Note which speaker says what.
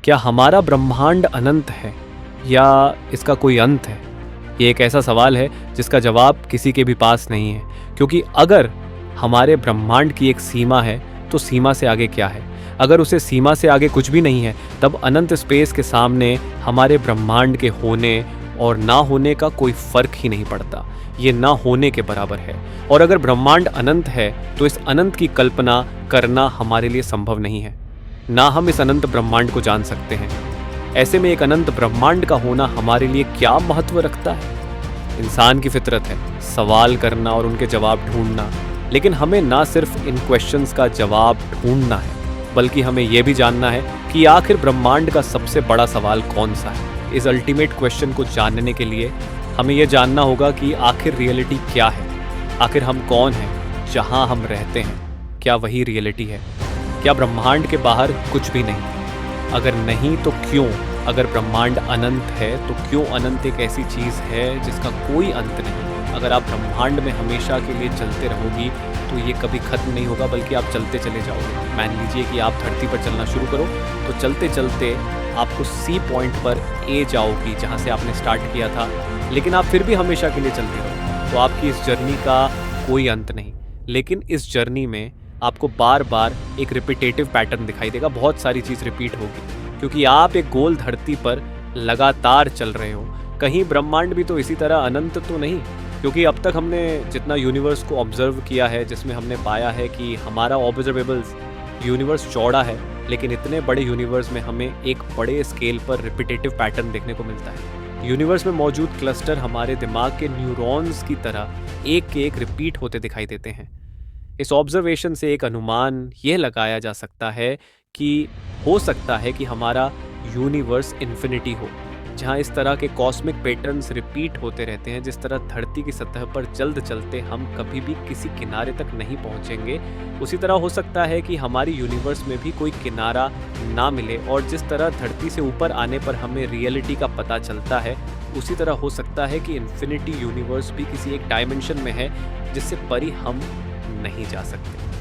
Speaker 1: क्या हमारा ब्रह्मांड अनंत है या इसका कोई अंत है? ये एक ऐसा सवाल है जिसका जवाब किसी के भी पास नहीं है, क्योंकि अगर हमारे ब्रह्मांड की एक सीमा है तो सीमा से आगे क्या है? अगर उसे सीमा से आगे कुछ भी नहीं है, तब अनंत स्पेस के सामने हमारे ब्रह्मांड के होने और ना होने का कोई फर्क ही नहीं पड़ता। ये ना होने के बराबर है। और अगर ब्रह्मांड अनंत है तो इस अनंत की कल्पना करना हमारे लिए संभव नहीं है। ना हम इस अनंत ब्रह्मांड को जान सकते हैं। ऐसे में एक अनंत ब्रह्मांड का होना हमारे लिए क्या महत्व रखता है? इंसान की फितरत है सवाल करना और उनके जवाब ढूंढना, लेकिन हमें ना सिर्फ इन क्वेश्चंस का जवाब ढूंढना है, बल्कि हमें यह भी जानना है कि आखिर ब्रह्मांड का सबसे बड़ा सवाल कौन सा है। इस अल्टीमेट क्वेश्चन को जानने के लिए हमें यह जानना होगा कि आखिर रियलिटी क्या है। आखिर हम कौन हैं? जहां हम रहते हैं, क्या वही रियलिटी है? क्या ब्रह्मांड के बाहर कुछ भी नहीं? अगर नहीं तो क्यों? अगर ब्रह्मांड अनंत है तो क्यों अनंत एक ऐसी चीज़ है जिसका कोई अंत नहीं? अगर आप ब्रह्मांड में हमेशा के लिए चलते रहोगी तो ये कभी खत्म नहीं होगा, बल्कि आप चलते चले जाओगे। मान लीजिए कि आप धरती पर चलना शुरू करो तो चलते चलते आपको सी पॉइंट पर ए जाओगी जहाँ से आपने स्टार्ट किया था, लेकिन आप फिर भी हमेशा के लिए चलते रहो तो आपकी इस जर्नी का कोई अंत नहीं। लेकिन इस जर्नी में आपको बार बार एक रिपीटेटिव पैटर्न दिखाई देगा, बहुत सारी चीज़ रिपीट होगी, क्योंकि आप एक गोल धरती पर लगातार चल रहे हो। कहीं ब्रह्मांड भी तो इसी तरह अनंत तो नहीं, क्योंकि अब तक हमने जितना यूनिवर्स को ऑब्जर्व किया है, जिसमें हमने पाया है कि हमारा ऑब्जर्वेबल्स यूनिवर्स चौड़ा है, लेकिन इतने बड़े यूनिवर्स में हमें एक बड़े स्केल पर रिपीटेटिव पैटर्न देखने को मिलता है। यूनिवर्स में मौजूद क्लस्टर हमारे दिमाग के न्यूरॉन्स की तरह एक के एक रिपीट होते दिखाई देते हैं। इस ऑब्जर्वेशन से एक अनुमान यह लगाया जा सकता है कि हो सकता है कि हमारा यूनिवर्स इन्फिनिटी हो, जहां इस तरह के कॉस्मिक पैटर्न्स रिपीट होते रहते हैं। जिस तरह धरती की सतह पर जल्द चलते हम कभी भी किसी किनारे तक नहीं पहुंचेंगे, उसी तरह हो सकता है कि हमारी यूनिवर्स में भी कोई किनारा ना मिले, और जिस तरह धरती से ऊपर आने पर हमें रियलिटी का पता चलता है, उसी तरह हो सकता है कि इन्फिनिटी यूनिवर्स भी किसी एक डायमेंशन में है जिससे परे हम नहीं जा सकते।